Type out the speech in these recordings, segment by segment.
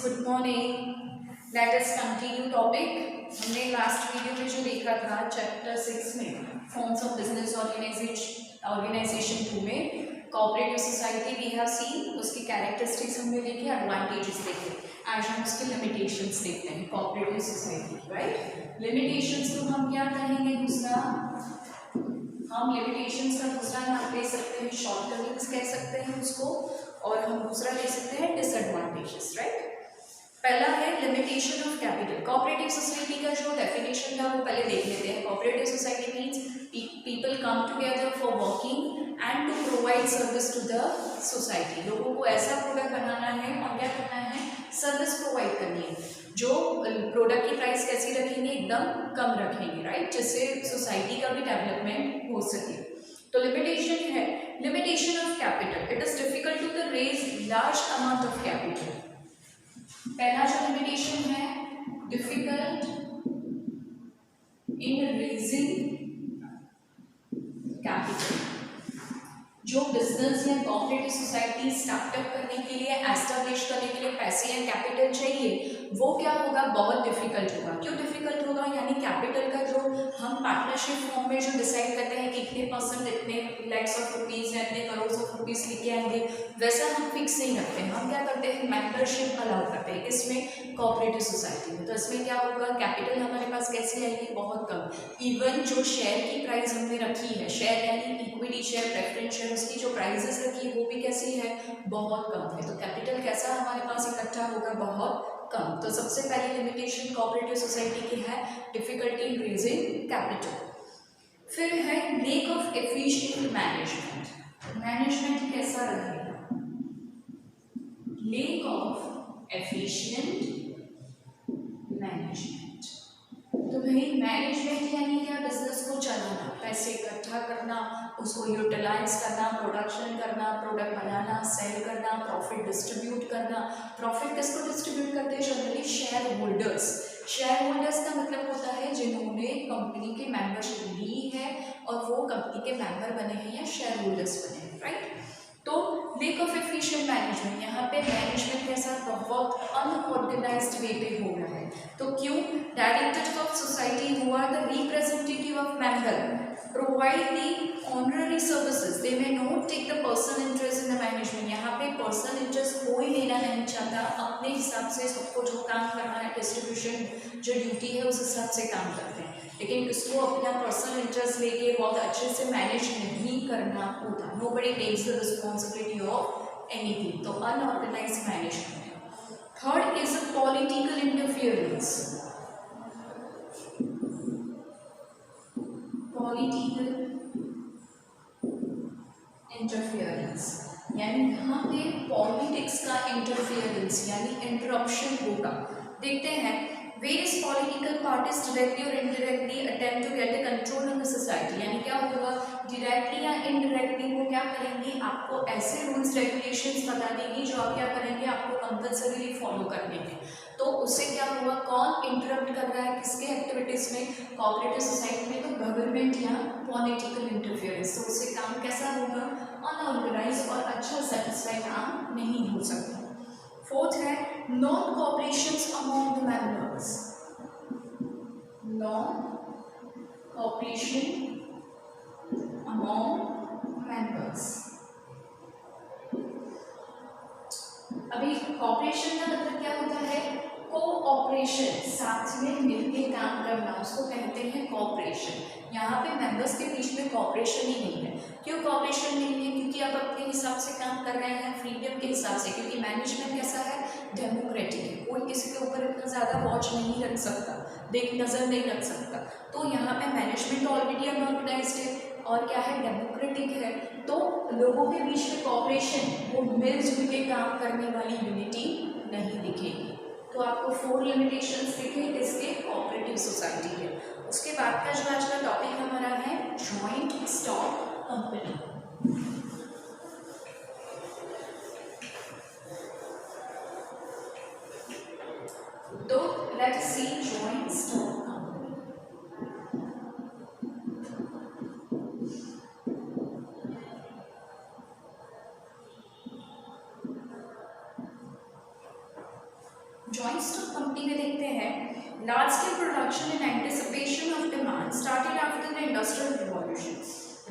Good morning. Let us continue topic. हमने last video में जो देखा था चैप्टर 6 में फॉर्म्स ऑफ बिजनेस ऑर्गेनाइजेशन 2 में cooperative society we have seen, उसकी कैरेक्टरिस्टिक्स हमने देखे, एडवांटेजेस देखे। आज हम उसके लिमिटेशंस देखते हैं कोऑपरेटिव सोसाइटी, राइट। लिमिटेशंस को हम क्या कहेंगे? दूसरा हम लिमिटेशंस का दूसरा नाम ले सकते हैं शॉर्टकमिंग्स कह सकते हैं उसको, और हम दूसरा ले सकते हैं डिसएडवांटेजेस, राइट। पहला है limitation of capital. Cooperative society का जो डेफिनेशन था वो पहले देख लेते हैं। Cooperative society means people come together for working and to provide service to the society. लोगों को ऐसा प्रोडक्ट बनाना है और क्या करना है? सर्विस प्रोवाइड करनी है। जो प्रोडक्ट की प्राइस कैसी रखेंगे? एकदम कम रखेंगे, राइट, जिससे सोसाइटी का भी डेवलपमेंट हो सके। तो लिमिटेशन है limitation of capital. It is difficult to raise large amount of capital. पहला जो लिमिटेशन है, डिफिकल्ट इन रेजिंग कैपिटल। जो बिजनेस या कोऑपरेटिव सोसाइटी स्टार्टअप करने के लिए, एस्टैब्लिश करने के लिए पैसे या कैपिटल चाहिए, वो क्या होगा? बहुत डिफिकल्ट होगा। क्यों डिफिकल्ट होगा? यानी कैपिटल का जो हम पार्टनरशिप फॉर्म में जो डिसाइड करते हैं कि इतने परसेंट, इतने लैक्स ऑफ रुपीज या इतने करोड़ ऑफ रुपीज लेके आएंगे, वैसा हम फिक्स नहीं रखते हैं। हम क्या करते हैं? मेंबरशिप अलाउ करते हैं। किसमें? कोऑपरेटिव सोसाइटी में। तो इसमें क्या होगा? कैपिटल हमारे पास कैसे आएगी? बहुत कम। इवन जो शेयर की प्राइस हमने रखी है, शेयर यानी इक्विटी शेयर, प्रेफरेंस शेयर, उसकी जो प्राइजेस रखी है वो भी कैसी है? बहुत कम है। तो कैपिटल कैसा हमारे पास इकट्ठा होगा? बहुत कम। तो सबसे पहली लिमिटेशन कोऑपरेटिव सोसाइटी की है डिफिकल्टी इन रेजिंग कैपिटल। फिर है lake of efficient management. Management कैसा रहेगा? Lake of efficient management. तो भाई मैनेजमेंट यानी क्या? बिजनेस को चलाना, पैसे इकट्ठा करना, उसको यूटिलाइज करना, प्रोडक्शन करना, प्रोडक्ट बनाना, सेल करना, प्रॉफिट डिस्ट्रीब्यूट करना। प्रॉफिट किसको डिस्ट्रीब्यूट करते हैं? Generally share holders. Share holders का मतलब होता है जिन्होंने कंपनी के मेंबरशिप ली है और वो कंपनी के मेंबर बने हैं या शेयर होल्डर्स बने हैं, राइट। तो लेक ऑफ एफिशिएंट मैनेजमेंट, यहाँ पे मैनेजमेंट के साथ बहुत अनऑर्गेनाइज्ड वे पे हो रहा है। तो क्यों? Directors of society who are the representative of member provide the honorary services, they may not take the personal interest in the management. यहाँ पे पर्सनल इंटरेस्ट कोई लेना नहीं चाहता, अपने हिसाब से सबको जो काम करना है, डिस्ट्रीब्यूशन जो ड्यूटी है उस हिसाब से काम करते हैं। लेकिन इसको अपना पर्सनल इंटरेस्ट लेके बहुत अच्छे से मैनेज नहीं करना होता। Nobody takes the responsibility of anything. तो अनऑर्गेनाइज्ड मैनेजमेंट है। Third is political interference. Political interference यानी यहाँ पे पॉलिटिक्स का इंटरफियरेंस यानी इंटरप्शन होगा। देखते हैं various political parties directly or indirectly attempt to get a control on the society। यानी क्या होगा? डायरेक्टली या इनडायरेक्टली वो क्या करेंगे? आपको ऐसे रूल्स रेगुलेशंस बता देंगी जो आप क्या करेंगे? आपको कंपल्सरीली फॉलो करने हैं। तो उससे क्या हुआ? कौन इंटरप्ट कर रहा है किसके एक्टिविटीज में? कोऑपरेटिव सोसाइटी में। तो गवर्नमेंट या पॉलिटिकल इंटरफियरेंस। तो उससे काम कैसा होगा? अनऑर्गेनाइज और अच्छा सेटिस्फाई काम नहीं हो सकता। फोर्थ है non cooperations among the members. Non cooperation among members. अभी कोऑपरेशन का मतलब क्या होता है? कोऑपरेशन, साथ में मिलकर काम करना, उसको कहते हैं कोऑपरेशन। यहाँ पे मेंबर्स के बीच में कोऑपरेशन ही नहीं है। क्यों कोऑपरेशन नहीं है? क्योंकि आप अपने हिसाब से काम कर रहे हैं, फ्रीडम के हिसाब से। क्योंकि मैनेजमेंट कैसा है? डेमोक्रेटिक है। कोई किसी के ऊपर इतना ज़्यादा वॉच नहीं रख सकता, नज़र नहीं रख सकता। तो यहाँ पे मैनेजमेंट ऑलरेडी अनऑर्गेनाइज्ड है और क्या है? डेमोक्रेटिक है। तो लोगों के बीच में कोऑपरेशन, वो मिलजुल के काम करने वाली यूनिटी नहीं दिखेगी। तो आपको 4 लिमिटेशंस दिखे किसके? कोऑपरेटिव सोसाइटी के। उसके बाद का जो आज का टॉपिक हमारा है जॉइंट स्टॉक कंपनी। तो let's see joint stock company. Large scale production in anticipation of demand started after the Industrial Revolution.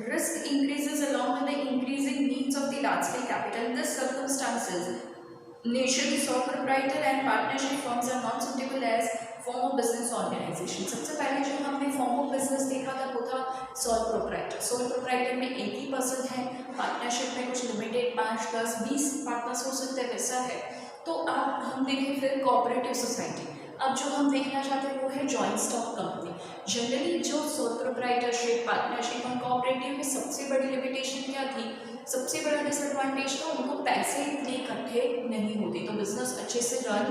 Risk increases along with the increasing needs of the large scale capital. In these circumstances, initially sole proprietor and partnership firms are not suitable as form of business organization. सबसे पहले जो हमने form of business देखा था वो था sole proprietor. Sole proprietor में एक ही पर्सन है, पार्टनरशिप में कुछ लिमिटेड 5, 10, 20 पार्टनर्स हो सकते हैं, वैसा है. तो अब हम देखें फिर कोऑपरेटिव सोसाइटी. अब जो हम देखना चाहते हैं वो है जॉइंट स्टॉक कंपनी. जनरली जो सोल प्रोप्राइटरशिप, पार्टनरशिप और कोऑपरेटिव में सबसे बड़ी लिमिटेशन क्या थी, सबसे बड़ा डिसएडवांटेज था उनको पैसे इतने इकट्ठे नहीं होते, तो बिजनेस अच्छे से रन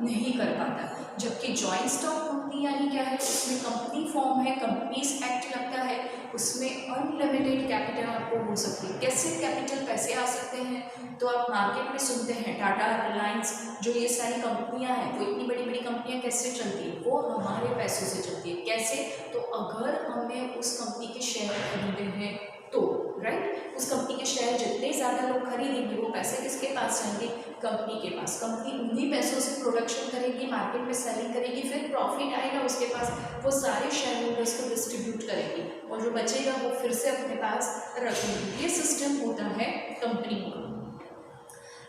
नहीं कर पाता. जबकि जॉइंट स्टॉक कंपनी यानी क्या है, उसमें कंपनी फॉर्म है, कंपनीज एक्ट लगता है, उसमें अनलिमिटेड कैपिटल आपको हो सकती है. कैसे कैपिटल पैसे आ सकते हैं, तो आप मार्केट में सुनते हैं टाटा, रिलायंस, जो ये सारी कंपनियां हैं, वो इतनी बड़ी बड़ी कंपनियां कैसे चलती है, वो हमारे पैसों से चलती है. कैसे, तो अगर हमने उस कंपनी के शेयर खरीदे हैं तो राइट, उस कंपनी के शेयर जितने ज़्यादा लोग खरीदेंगे वो पैसे किसके पास जाएंगे, कंपनी के पास. कंपनी उन्हीं पैसों से प्रोडक्शन करेगी, मार्केट में सेलिंग करेगी, फिर प्रॉफिट आएगा उसके पास, वो सारे शेयर होल्डर्स को डिस्ट्रीब्यूट करेगी और जो बचेगा वो फिर से अपने पास रखेगी. ये सिस्टम होता है कंपनी का.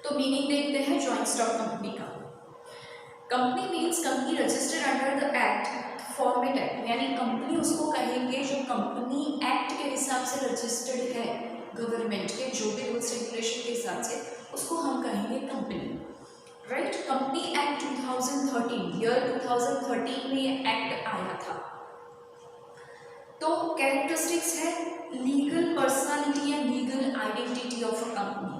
तो मीनिंग देखते हैं जॉइंट स्टॉक कंपनी का. Company means company registered under the act, format act, यानी कंपनी उसको कहेंगे जो कंपनी एक्ट के हिसाब से रजिस्टर्ड है, गवर्नमेंट के जो भी रूल्स रेगुलेशन के हिसाब से, उसको हम कहेंगे company. Right, company act 2013, year 2013 में ये एक्ट आया था. तो कैरेक्टरिस्टिक्स है legal personality and legal identity of a company.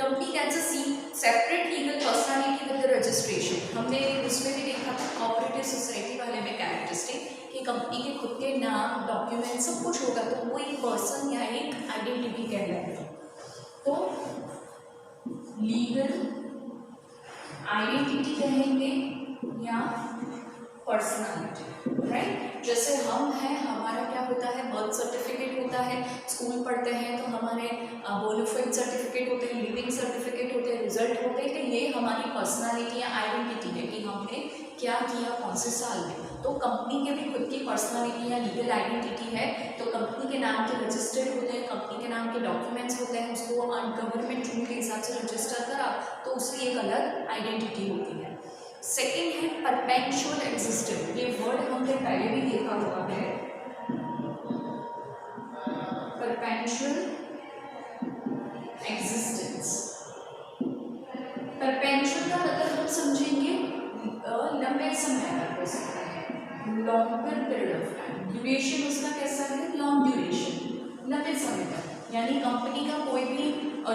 Company can see separate legal personality with the registration. हमने उसमें भी देखा था कोऑपरेटिव सोसाइटी वाले में कैरेक्टरिस्टिक कि कंपनी के खुद के नाम, डॉक्यूमेंट सब कुछ होगा, तो वो एक पर्सन या एक आइडेंटिटी कहलाएगा. तो लीगल आइडेंटिटी कहेंगे या पर्सनालिटी. राइट, जैसे हम हैं, हमारा क्या होता है, बर्थ सर्टिफिकेट होता है, स्कूल पढ़ते हैं तो हमारे बोनाफाइड सर्टिफिकेट होते हैं, लिविंग सर्टिफिकेट होते हैं, रिजल्ट होते हैं, कि ये हमारी पर्सनालिटी या आइडेंटिटी है कि हमने क्या किया कौन से साल में. तो कंपनी के भी खुद की पर्सनालिटी या लीगल आइडेंटिटी है. तो कंपनी के नाम के रजिस्टर्ड होते हैं, कंपनी के नाम के डॉक्यूमेंट्स होते हैं, उसको गवर्नमेंट रूल के हिसाब से रजिस्टर करा तो उसकी एक अलग आइडेंटिटी होती है. सेकेंड है परपेचुअल एग्जिस्टेंस. ये वर्ड हमने पहले भी देखा हुआ है, परपेचुअल एग्जिस्टेंस. परपेचुअल का मतलब हम समझेंगे लंबे समय तक हो सकता है, longer period of time. Duration उसका कैसा है, लॉन्ग ड्यूरेशन, लंबे समय तक. यानी कंपनी का कोई भी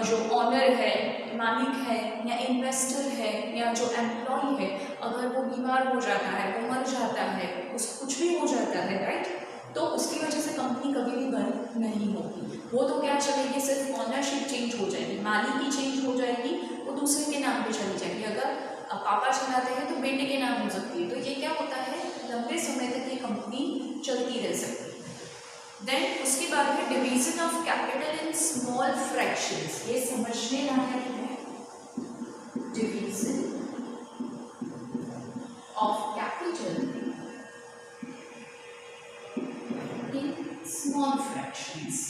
जो ऑनर है, मालिक है या इन्वेस्टर है या जो एम्प्लॉय है, अगर वो बीमार हो जाता है, वो मर जाता है, उसको कुछ भी हो जाता है, राइट, तो उसकी वजह से कंपनी कभी भी बंद नहीं होगी. वो तो क्या चलेगी, सिर्फ ऑनरशिप चेंज हो जाएगी, मालिक ही चेंज हो जाएगी, वो दूसरे के नाम पे चली जाएगी. अगर पापा चलाते हैं तो बेटे के नाम हो सकती है. तो ये क्या होता है, लंबे समय तक ये कंपनी चलती रह सकती है. देन उसके बाद है division of capital in small fractions. ये समझने लायक है, division of capital in small fractions.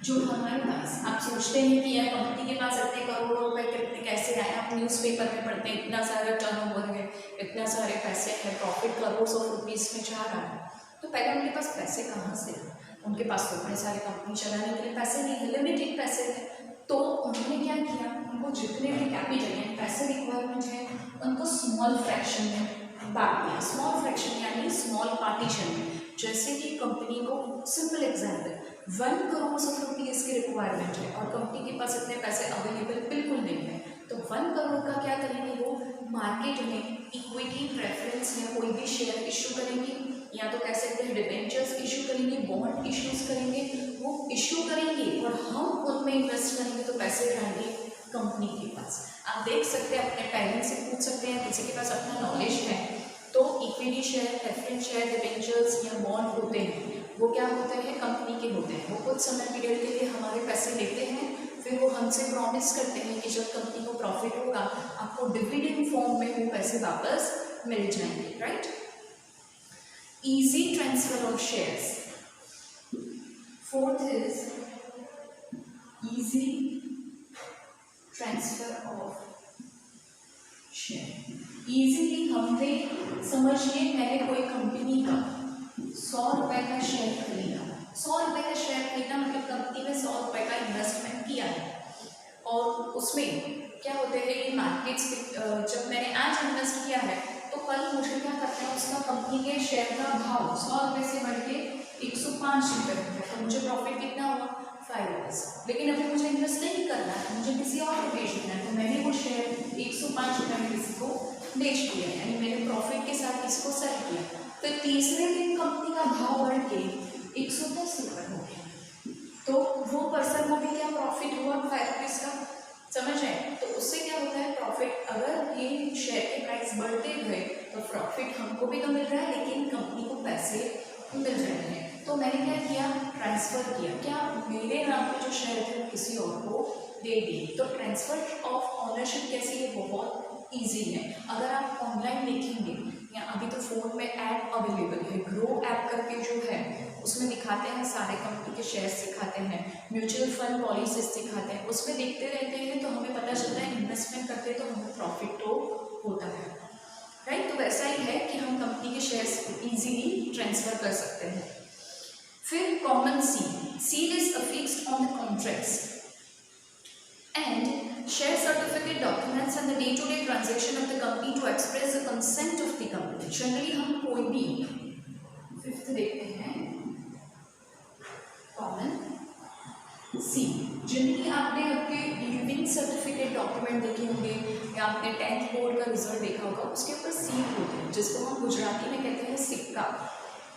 जो हमारे पास, आप सोचते हैं कि यार कंपनी के पास इतने करोड़ों रुपए कितने कैसे आए, आप न्यूज़पेपर में पढ़ते हैं इतना सारा टर्नओवर है, इतना सारे पैसे हैं, प्रॉफिट करोड़ ऑफ रुपीज़ में जा रहा है. तो पहले उनके पास पैसे कहाँ से हैं, उनके पास तो बड़े सारे कंपनी चलाने के लिए पैसे नहीं है, लिमिटेड पैसे हैं. तो उन्होंने क्या किया, उनको जितने भी कैपिटल हैं, पैसे रिक्वायरमेंट है, उनको स्मॉल फ्रैक्शन में बांट दिया. स्मॉल फ्रैक्शन यानी स्मॉल पार्टीशन में. जैसे कि कंपनी को, simple example, 1 crore of rupees की रिक्वायरमेंट है और कंपनी के पास इतने पैसे अवेलेबल बिल्कुल नहीं है, तो 1 करोड़ का क्या करेंगे, वो मार्केट में इक्विटी प्रेफरेंस में कोई भी शेयर इशू करेंगे, या तो कह सकते हैं डिबेंचर्स इशू करेंगे, बॉन्ड इश्यूज करेंगे, वो इशू करेंगे और हम उनमें इन्वेस्ट करेंगे, तो पैसे जाएंगे कंपनी के पास. आप देख सकते हैं, अपने पेरेंट्स से पूछ सकते हैं, किसी के पास अपना नॉलेज है, तो equity share, preference share, debentures या बॉन्ड होते हैं, वो क्या होते हैं, कंपनी के होते हैं. वो कुछ समय पीरियड के लिए हमारे पैसे लेते हैं, फिर वो हमसे प्रॉमिस करते हैं कि जब कंपनी को प्रॉफिट होगा आपको डिविडेंड फॉर्म में वो पैसे वापस मिल जाएंगे, right. Easy transfer of shares. Fourth is easy transfer of share. Easily हमने, समझिए मैंने कोई कंपनी का 100 रुपए का शेयर खरीदा, 100 रुपए का शेयर खरीदा मतलब कंपनी में 100 रुपए का इन्वेस्टमेंट किया है, और उसमें क्या होते हैं ये मार्केट्स, जब मैंने आज इन्वेस्ट किया है तो कल मुझे क्या करना है, उसका कंपनी के शेयर का भाव 100 रुपये से बढ़ के 105 रुपये हो गया, तो मुझे प्रॉफिट कितना हुआ, 5 रुपीज़। लेकिन अभी मुझे इन्वेस्ट नहीं करना है, मुझे किसी और को बेच देना है, तो मैंने वो शेयर 105 रुपये में किसी को बेच दिया, यानी मैंने प्रॉफिट के साथ किसी को सेल किया। फिर तीसरे दिन कंपनी का भाव बढ़ के 110 रुपये हो गया, तो वो पर्सन को भी क्या प्रॉफिट हुआ, 5 रुपीज़ का, समझ आए। तो उससे क्या होता है प्रॉफिट, अगर ये शेयर के प्राइस बढ़ते गए तो प्रॉफिट हमको भी तो मिल रहा है लेकिन कंपनी को पैसे मिल रहे हैं। तो मैंने क्या किया, ट्रांसफ़र किया, क्या मेरे नाम पे जो शेयर थे किसी और को दे दिए। तो ट्रांसफ़र ऑफ ऑनरशिप कैसी है, बहुत ईजी है। अगर आप ऑनलाइन देखेंगे या अभी तो फ़ोन में ऐप अवेलेबल है, ग्रो ऐप करके जो है उसमें दिखाते हैं सारे कंपनी के शेयर्स दिखाते हैं, म्यूचुअल फंड पॉलिसीज दिखाते हैं, उसमें देखते रहते हैं तो हमें पता चलता है इन्वेस्टमेंट करते हैं तो हमें प्रॉफिट तो होता है, राइट। तो वैसा ही है कि हम कंपनी के शेयर्स इजीली ट्रांसफ़र कर सकते हैं। फिर common seal is affixed on the contracts and share certificate documents and the day to day transaction of the company to express the consent of the company. Generally हम कोई भी, fifth देखते हैं common सी। Generally आपने आपके leaving certificate document देखे होंगे या आपने 10th बोर्ड का रिजल्ट देखा होगा, उसके ऊपर सील होते हैं जिसको हम गुजराती में कहते हैं सिक्का,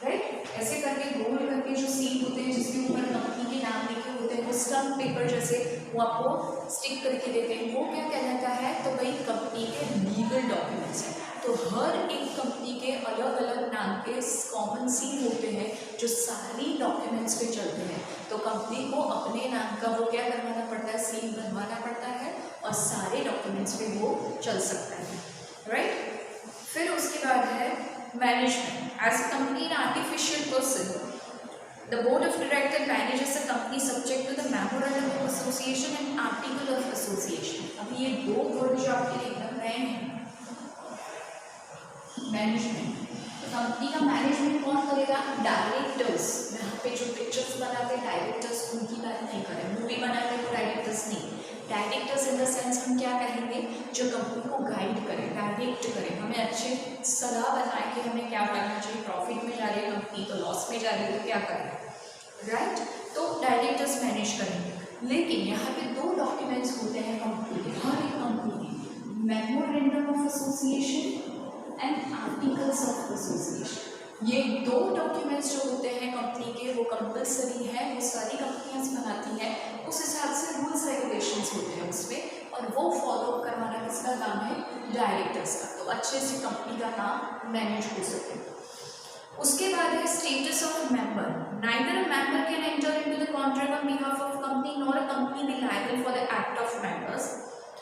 राइट। ऐसे करके गोल करके जो सील होते हैं जिसके ऊपर कंपनी के नाम लिखे होते हैं, वो स्टम्प पेपर जैसे वो आपको स्टिक करके देते हैं, वो क्या कहलाता है, तो वही कंपनी के लीगल डॉक्यूमेंट्स हैं। तो हर एक कंपनी के अलग अलग नाम के कॉमन सील होते हैं जो सारी डॉक्यूमेंट्स पे चलते हैं। तो कंपनी को अपने नाम का वो क्या करवाना पड़ता है, सील बनवाना पड़ता है और सारे डॉक्यूमेंट्स पे वो चल सकता है, राइट। फिर उसके बाद है management. As a company in artificial person, the board of directors manages the company subject to the memorandum of association and article of association। अभी ये दो वर्ड जो आपके लिए एकदम नए हैं, मैनेजमेंट। तो कंपनी का मैनेजमेंट कौन करेगा, डायरेक्टर्स। यहाँ पे जो पिक्चर्स बनाते हैं डायरेक्टर्स, उनकी बात नहीं करें, मूवी बनाते हैं डायरेक्टर्स नहीं। डायरेक्टर्स इन द सेंस हम क्या कहेंगे, जो कंपनी को गाइड करें, डायरेक्ट करें, हमें अच्छे सलाह बताएं कि हमें क्या करना चाहिए, प्रॉफिट में जा रही है कंपनी तो लॉस में जा रही है तो क्या करें, राइट। तो डायरेक्टर्स मैनेज करेंगे। लेकिन यहाँ पे दो डॉक्यूमेंट्स होते हैं कंपनी के, हर एक कंपनी के, memorandum of association and articles of association. ये दो डॉक्यूमेंट्स जो होते हैं कंपनी के वो कंपलसरी है, वो सारी कंपनियां बनाती हैं, उस हिसाब से रूल्स रेगुलेशंस होते हैं उसमें, और वो फॉलो करवाना किसका काम है, डायरेक्टर्स का। तो अच्छे से कंपनी का काम मैनेज हो सके। उसके बाद है status of member. Neither a member can enter into the contract on behalf of company nor a company B liable for the act of members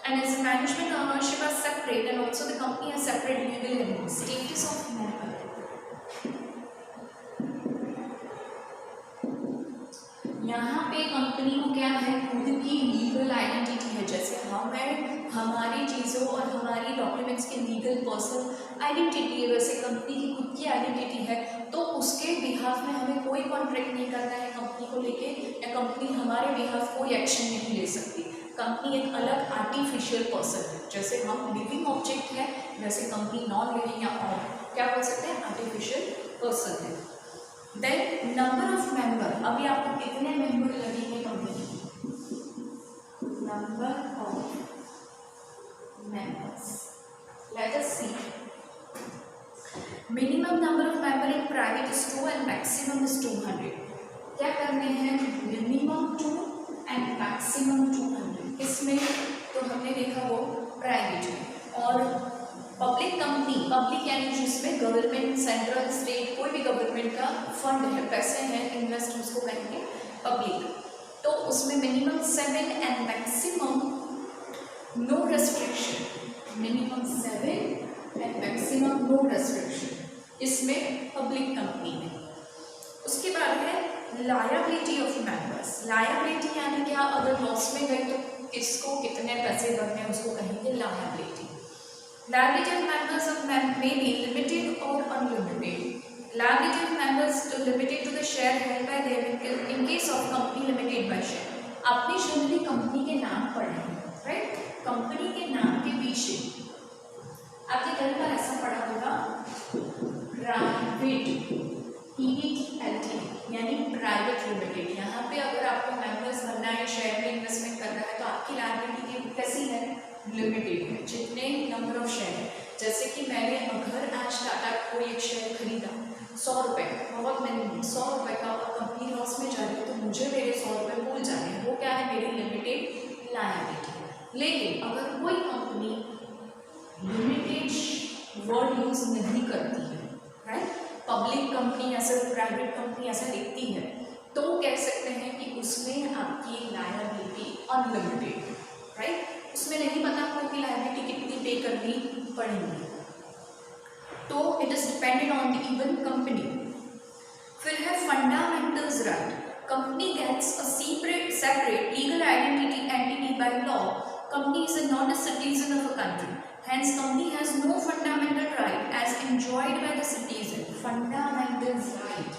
and as management ownership are separate and also the company has separate legal entities. Status of member, यहाँ पे company को क्या है, खुद की legal identity है। जैसे हमें हमारी चीज़ों और हमारी डॉक्यूमेंट्स के लीगल पर्सन आइडेंटिटी है, वैसे कंपनी की खुद की आइडेंटिटी है। तो उसके बिहाफ में हमें कोई कॉन्ट्रैक्ट नहीं करना है कंपनी को लेके, या कंपनी हमारे बिहाफ कोई एक्शन नहीं ले सकती। कंपनी एक अलग आर्टिफिशियल पर्सन है, जैसे हम लिविंग ऑब्जेक्ट है वैसे कंपनी नॉन लिविंग या क्या बोल सकते हैं, आर्टिफिशियल पर्सन है। देन नंबर ऑफ मेंबर, अभी आपको कितने मेंबर लगेंगे company, number of members, let us see. Minimum number of member in private is 2 and maximum is 200। क्या करने हैं, मिनिमम 2 एंड मैक्सिमम 200। इसमें तो हमने देखा वो प्राइवेट में, और पब्लिक कंपनी, पब्लिक यानी जिसमें गवर्नमेंट, सेंट्रल, स्टेट, कोई भी गवर्नमेंट का फंड है, पैसे हैं, इन्वेस्ट उसको कहेंगे पब्लिक। तो उसमें minimum 7 and maximum no restriction, minimum 7 and maximum no restriction इसमें पब्लिक कंपनी में। उसके बाद है लायबिलिटी ऑफ मेंबर्स। लायबिलिटी यानी क्या, अगर लॉस में गए तो किसको कितने पैसे भरने हैं उसको कहेंगे liability. Liability of members of may be limited और unlimited. Liability of members to limited to the share held by them in case of company limited by share। आपने जनरली कंपनी के नाम पढ़े हैं, राइट? कंपनी के नाम के पीछे आपने कई बार ऐसा पढ़ा होगा प्राइवेट PVT यानी प्राइवेट लिमिटेड। यहाँ पे अगर आपको मेंबर्स बनना है, शेयर में इन्वेस्टमेंट करना है, तो आपकी लायबिलिटी कैसी है, लिमिटेड है। जितने नंबर ऑफ शेयर है, जैसे कि मैंने अगर आज टाटा को एक शेयर खरीदा 100 रुपये, बहुत मैंने 100 रुपये का, और कंपनी लॉस में जा रही है तो मुझे मेरे 100 रुपये भूल जाने हैं, वो क्या है, मेरी लिमिटेड लायबिलिटी। लेकिन अगर कोई कंपनी लिमिटेड वर्ड यूज नहीं करती है, राइट, पब्लिक कंपनी या फिर प्राइवेट कंपनी ऐसा लिखती है, तो कह सकते हैं कि उसमें आपकी लायबिलिटी अनलिमिटेड, राइट। उसमें नहीं पता आपको कि लायबिलिटी कितनी पे करनी पड़ेगी, तो it is dependent on the even company. फिर है fundamentals right. Company gets a separate legal identity entity by law. Company is not a citizen of a country, hence company has no fundamental right as enjoyed by the citizen। fundamentals right,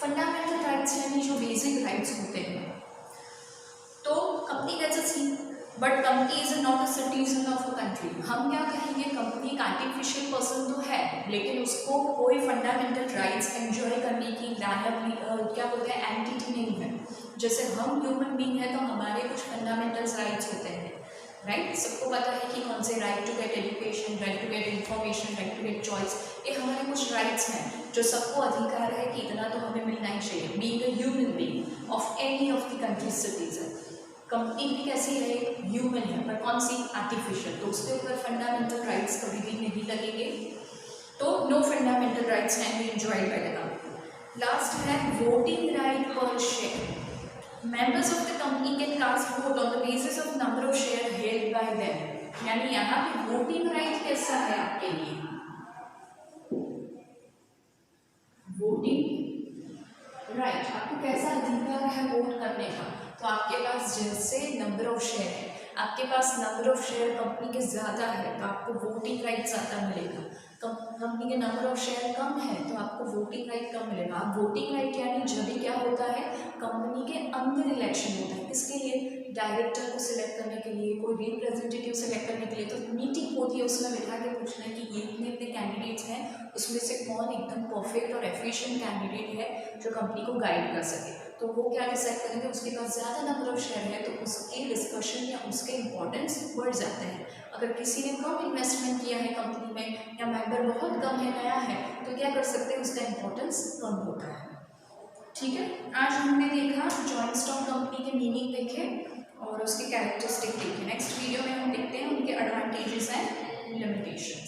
fundamental rights यानी जो basic rights होते हैं। तो company gets a but company is not a citizen of a country. हम क्या कहेंगे, company एक artificial person तो है, लेकिन उसको कोई फंडामेंटल राइट्स एंजॉय करने की क्या बोलते हैं एंटिटी नहीं है। जैसे हम ह्यूमन बीइंग है तो हमारे कुछ फंडामेंटल राइट्स होते हैं, राइट। सबको पता है कि कौन से right to get education, right to get information, right to get choice, ये हमारे कुछ राइट्स हैं जो सबको अधिकार है कि इतना तो हमें मिलना ही चाहिए, being a human being of any of the countries citizen. Company भी कैसी है, ह्यूमन है, पर कौन सी, आर्टिफिशियल, तो उसके ऊपर फंडामेंटल राइट्स कभी भी नहीं लगेंगे। तो no fundamental rights can be enjoyed by the company. Last है वोटिंग राइट पर share. Members of the company can cast vote on the basis of number of share held by them। यानी यहाँ पे वोटिंग राइट कैसा है आपके लिए, voting right आपको कैसा अधिकार है वोट करने का। तो आपके पास जैसे नंबर ऑफ शेयर है, आपके पास नंबर ऑफ शेयर कंपनी के ज़्यादा है तो आपको वोटिंग राइट ज़्यादा मिलेगा। कंपनी के नंबर ऑफ शेयर कम है तो आपको वोटिंग राइट कम मिलेगा। अब वोटिंग राइट यानी जब भी क्या होता है, कंपनी के अंदर इलेक्शन होता है, किसके लिए, डायरेक्टर को सिलेक्ट करने के लिए, कोई रिप्रेजेंटेटिव सिलेक्ट करने के लिए। तो मीटिंग होती है, उसमें बैठा के पूछना है कि ये इतने इतने कैंडिडेट्स हैं, उसमें से कौन एकदम परफेक्ट और एफिशिएंट कैंडिडेट है जो कंपनी को गाइड कर सके। तो वो क्या डिसाइड करेंगे, उसके पास ज़्यादा नंबर ऑफ शेयर है तो उसके डिस्कशन या उसके इंपॉर्टेंस बढ़ जाते हैं। अगर किसी ने कम इन्वेस्टमेंट किया है कंपनी में या मेंबर बहुत कम है, नया है, तो क्या कर सकते हैं, उसका इंपॉर्टेंस कम होता है। ठीक है, आज हमने देखा जॉइंट स्टॉक कंपनी के मीनिंग देखे और उसके कैरेक्टरिस्टिक देखे। नेक्स्ट वीडियो में हम देखते हैं उनके एडवांटेजेस एंड लिमिटेशन।